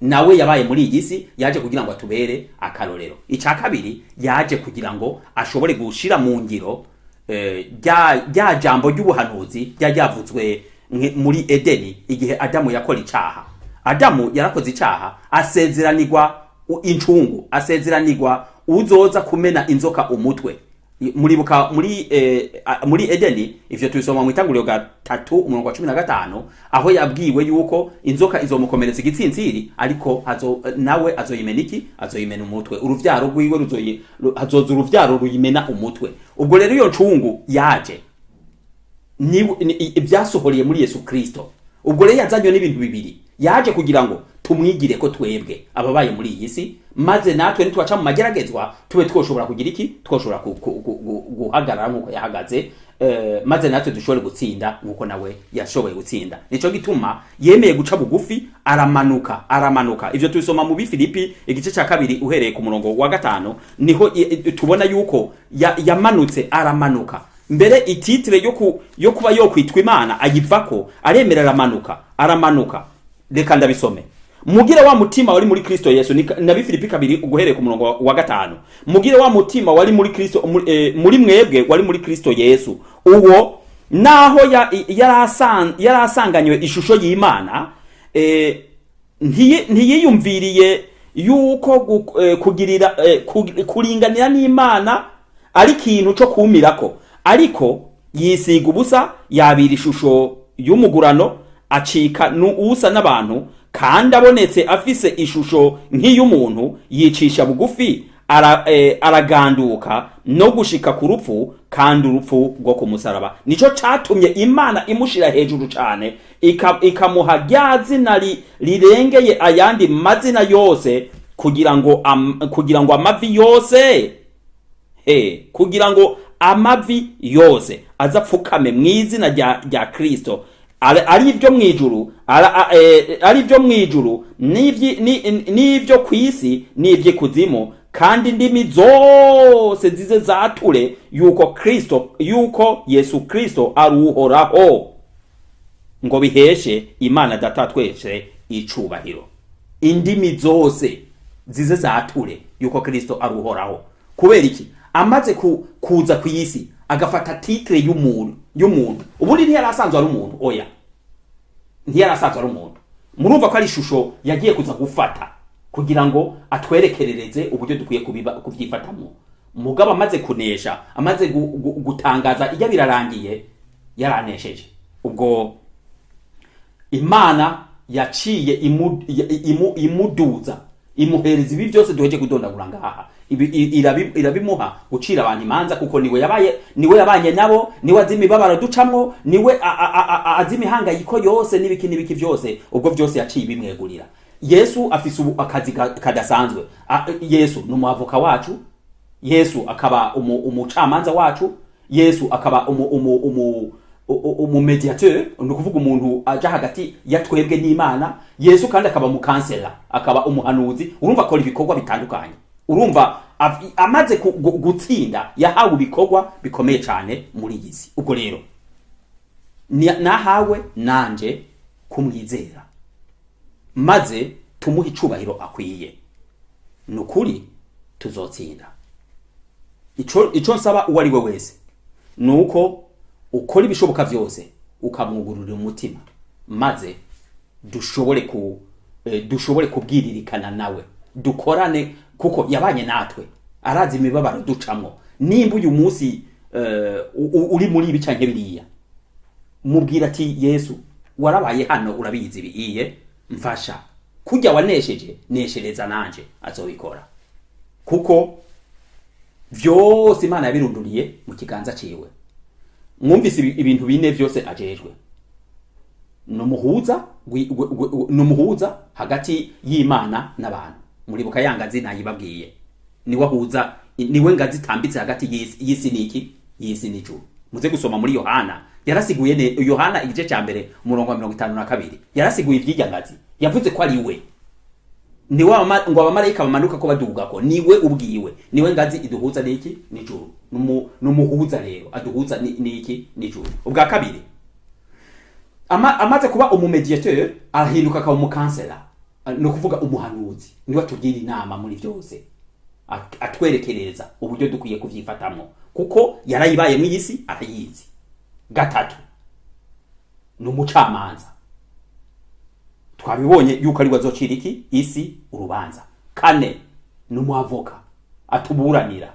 Nawe yabaye muri iyi si yaje kugira ngo atubere akarorero. Icya kabiri yaje kugira ngo ashobore gushira mu ngiro rya jambo ry'ubuhanuzi ryavutswe muri Edeni igihe Adamu yakora icaha. Adamu yarakoze icaha, asezeranirwa incungu, asezeranirwa uzoza kumena inzoka umutwe. Muribuka muri Edeni ivyo tubisoma mu Itanguriro 3:15 aho yabwiwe yuko inzoka izomukomeretsa igitsintsiri, ariko nawe azoyimena iki? Azoyimena umutwe. Uruvyaro rwiwe hazoza uruvyaro ruyimena umutwe. Ubwo rero iyo ncungu yaje ibyasohoriye muri Yesu Kristo. Ubwo rero yazanywe n'ibintu bibiri. Yaje kugira ngo tumwigire ko twebwe ababaye muri iyi si, maze natwe nitwaca mu mageragezwa tube twoshobora kugira iki, twoshobora guhagarara nk'uko yahagaze, maze natwe dushobore gutsinda nk'uko nawe yashoboye gutsinda. Nico gituma yemeye guca bugufi, aramanuka. Ivyo tubisoma mu Bifilipi igice cya 2 uhereye ku murongo wa 5, niho tubona yuko yamanutse, aramanuka. Mbere ititire yo kuba yo kwitwa Imana ayivako, aremera aramanuka. Reka ndabisome. Mugire wa mutima wari muri Kristo Yesu, na Bifilipi 2 uguhereye ku murongo wa 5. Mugire wa mutima wari muri Kristo, muri mwebwe wari muri Kristo Yesu, uwo naho yarasanganywe ishusho y'Imana, ntiyiyumviriye yuko kuringanira n'Imana ari ikintu cyo kumirako, ariko yisiga ubusa, yabira ishusho y'umugurano, acika n'usa n'abantu, kandi abonetse afise ishusho nk'iy'umuntu, yicisha bugufi, araganduka no gushika ku rupfu, kandi urupfu rwo ku musaraba. Nico catumye Imana imushira hejuru cyane, ikamuha rya zina rirengeye ayandi mazina yose, kugira ngo amavi yose kugira ngo amavi yose azapfukame mu izina rya Kristo, ari ibyo mwijuru, ari ibyo mwijuru, n'ibyo kwisi, n'ibyo kuzimu, kandi ndimi zose zize zature yuko Yesu Kristo ari uhoraho, ngo biheshe Imana Data twese icubahiro. Indimi zose zize zature yuko Kristo ari uhoraho. Kubera iki? Amaze kuza ku isi agafata titre y'umuntu. Ubundi ntiyarasanzwe ari umuntu, oya, ntiyarasanzwe ari umuntu. Murumva ko ari ishusho yagiye kuza gufata kugira ngo atwerekerereze uburyo dukwiye kubyifatamo. Mugabo amaze kunesha, amaze gutangaza ijya birarangiye, yaranesheje. Ubwo Imana yaciye imuduza, imuhereza ibi byose duheje kudondagura ngaha. Irabimuha gucira abantu imanza, kuko niwe yabanye nabo, niwe azimibabaro ducamwo, niwe azimihangayiko yose n'ibiki byose. Ubwo byose yaciye bimwegurira. Yesu afise akazi kadasanzwe. Yesu n'umuavoka wacu, Yesu akaba umucamanza wacu, Yesu akaba umumediateur, nukuvuga umuntu aja hagati ya twebwe n'Imana. Yesu kandi akaba umukansela, akaba umuhanuzi. Urumva ko ibikorwa bitandukanye. Urumva amaze gutsinda, yahawe ibikorwa bikomeye cyane muri iyi si. Ubwo rero nahawe nanje kumwizera, maze tumuha icubahiro akwiye, nukuri tuzotsinda. Ico nsaba uwo ari we wese nuko ukora ibishoboka byose ukamwugururira umutima, maze dushobore kubwiririkana nawe, dukorane, kuko yabanye natwe, arazi imibabaro ducamwo. Nimba uyu munsi uri muri ibi canke biriya, mubwira ati Yesu warabaye hano, urabizi biiye, mfasha. Kujya wanesheje, neshereza nanje, azobikora. Kuko vyose Imana yabirunduriye mu kiganza ciwe. Mwumvise ibintu bine vyose ajejwe. Numuhuza hagati y'Imana n'abantu. Muribuka yangazi nayibabwiye. Niwe ngazi tambitse hagati y'isi n'iki, y'isi n'ijuru. Muze gusoma muri Yohana, yarasiguye Yohana igice cya mbere umurongo wa 52, yarasiguye ivy'ijya ngazi. Yavuze ko ari we. Niwe ngo abamarayika bamanuka ko baduga ko, niwe ubwiwe, niwe ngazi iduhuza n'iki, n'ijuru. Numuhuza rero, aduhuza n'iki, n'ijuru. Ubwa kabiri, amaze kuba umumediateur, ahinduka akaba umukansela, no kuvuga umuhanuzi. Niwe atubwira inama muri byose, atwerekereza uburyo dukwiye kuvyifatamo, kuko yarayibaye mu isi, arayizi. Gatatu, n'umucamanza. Twabibonye yuko ari wazocira iki, isi urubanza. Kane, n'umuavoka, atuburanira.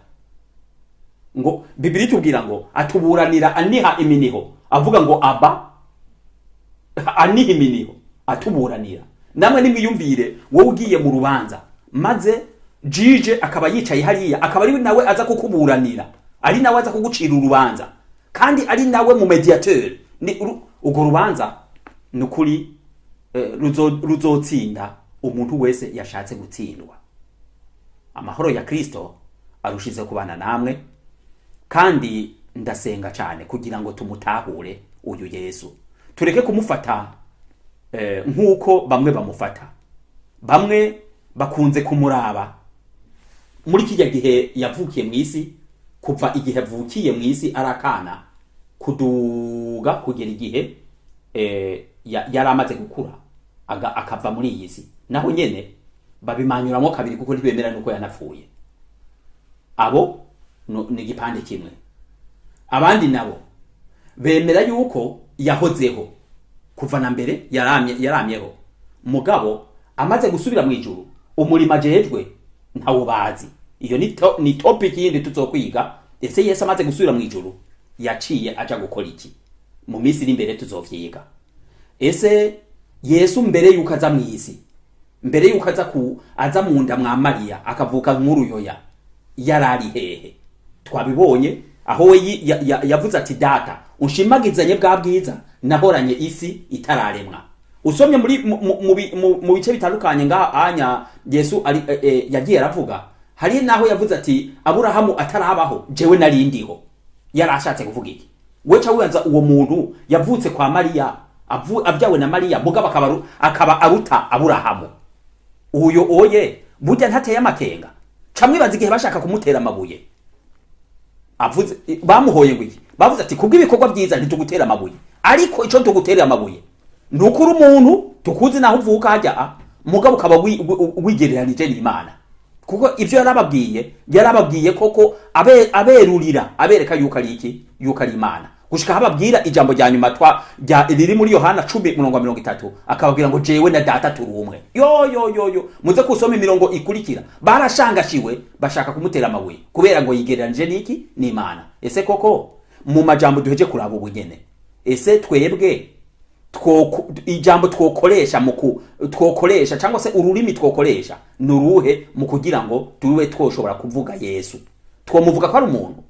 Ngo Bibiliya itubwira ngo atuburanira aniha iminiho, avuga ngo aba aniha iminiho, atuburanira. Namwe nimwiyumvire wowe ugiye mu rubanza, maze jije akaba yicaye hariya, akaba ari nawe aza kukuburanira, ari nawe aza kugucira urubanza, kandi ari nawe mu mediateur. Ni ugo rubanza nukuri ruzotsinda umuntu wese yashatse gutsindwa. Amahoro ya Kristo arushize kubana namwe, kandi ndasenga cyane kugira ngo tumutahure uyu Yesu, tureke kumufata nk'uko bamwe bamufata. Bamwe bakunze kumuraba muri kijya gihe yavukiye mu isi, kuva igihe avukiye mu isi arakana kuduga kugera igihe yari amaze gukura akava muri iyi si, naho nyene babimanyuramo kabiri kuko ntibemera nuko yanapfuye. Abo ni igipande kimwe. Abandi nabo bemera yuko yahozeho kuva na mbere, yaramyeho mugabo amaze gusubira mu ijuru umurima jejwe ntawo bazi. Iyo ni topic yindi tuzokwiga. Ese Yesu amaze gusubira mu ijuru yaciye aja gukora iki? Mu minsi iri imbere tuzovyiga. Ese Yesu mbere yuko aza mu isi, mbere yuko aza mu nda mwa Mariya akavuka nk'uruyoya, yarari hehe? Twabibonye aho we yavuze ati data unshimagizanye bwa bwiza nahoranye isi itararemwa. Usomye mu bice bitandukanye ngaha anya Yesu yagiye aravuga, hari naho yavuze ati Aburahamu atarabaho jewe nari ndiho. Yarashatse kuvuga iki? Weca wibaza uwo muntu yavutse kwa Mariya, abyawe na Mariya, mugabo akaba aruta Aburahamu. Uyo oye burya ntateye amakenga. Camwibaza igihe bashaka kumutera amabuye. Avuze bamuhoye ngo iki? Bavuze ati kubw'ibikorwa byiza ntitugutera amabuye, ariko ico tugutera amabuye nukuri umuntu tukuzi naho uvuka hajya, mugabo ukaba wigereranije n'Imana. Kuko ivyo yarababwiye koko aberurira abereka yuko ari iki, yuko ari Imana, gushika hababwira ijambo rya nyuma riri muri Yohana 10:30, akababwira ngo jewe na data turi umwe. Yo muze kusoma imirongo ikurikira, barashangashiwe bashaka kumutera amabuye kubera ngo yigereranije n'iki, n'Imana. Ese koko mu majambo duheje kuraba ubugene, ese twebwe ijambo twokoresha cyangwa se ururimi twokoresha nuruhe mu kugira ngo tuwe twoshobora kuvuga Yesu? Twomuvuga ko ari umuntu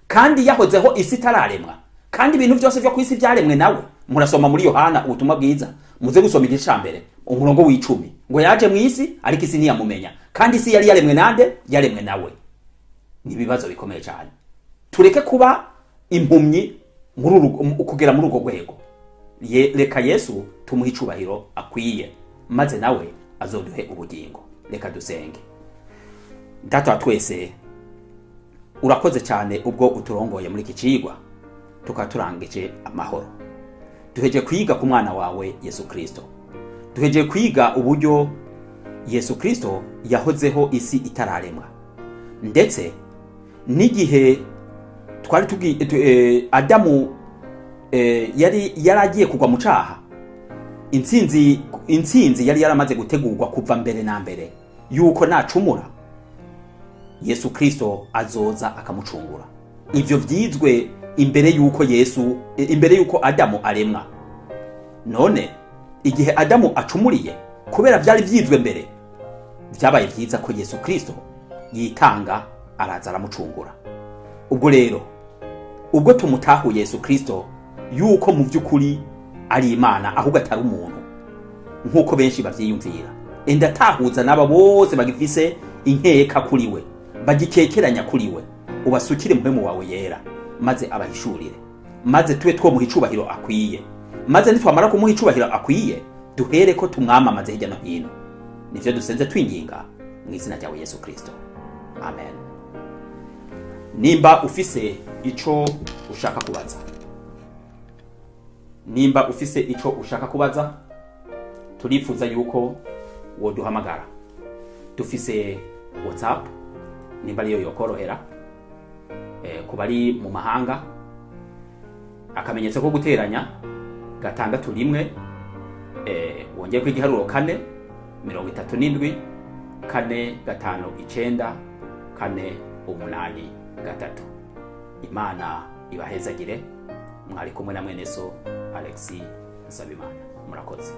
kandi yahozeho isi tararemwa, kandi ibintu byose byo kwisi byaremwe nawe. Murasoma muri Yohana ubutumwa bwiza, muze gusoma igice ca mbere umurongo w'10, ngo yaje mu isi ariko isi ntiyamumenya, kandi isi yari yaremwe nande? Yaremwe nawe. Ni ibibazo bikomeye cyane. Tureke kuba impumyi kugera muri ugo rwego. Reka Yesu tumuhe icubahiro akwiye, maze nawe azoduhe ubugingo. Reka dusenge. Data wa twese, urakoze cyane ubwo uturongoye muri iki cigwa tukaturangije amahoro. Duheje kwiga ku mwana wawe Yesu Kristo, duheje kwiga uburyo Yesu Kristo yahozeho isi itararemwa, ndetse n'igihe twari Adamu yaragiye kugwa mu caha, intsinzi yari yaramaze gutegurwa kuva mbere na mbere yuko nacumura Yesu Kristo azoza akamucungura. Ivyo vyizwe imbere yuko Adamu aremwa. None igihe Adamu acumuriye, kubera byari vyizwe mbere, byabaye vyiza ko Yesu Kristo yitanga araza aramucungura. Ubwo rero ubwo tumutahuye Yesu Kristo yuko mu by'ukuri ari Imana ahubwo atari umuntu nkuko benshi bavyiyumvira, endatahuza n'aba bose bagifise inkeka kuri we, bagikekeranya kuri we, ubasukire muhemu wawe yera, maze abahishurire, maze tube twomuha icubahiro akwiye, maze nitwamara kumuha icubahiro akwiye duhere ko tumwamamaze hirya no hino. Nivyo dusenze twinginga mu izina rya Yesu Kristo, amen. Nimba ufise ico ushaka kubaza, turifuza yuko woduhamagara. Dufise WhatsApp nimba ariyo yokorohera, kubari mu mahanga, akamenyetso ko guteranya 6 wongeye ku igiharuro 4 37 4 5 9 4 8 3. Imana ibahezagire. Mwari kumwe na mwene so Alexis Nsabimana. Murakoze.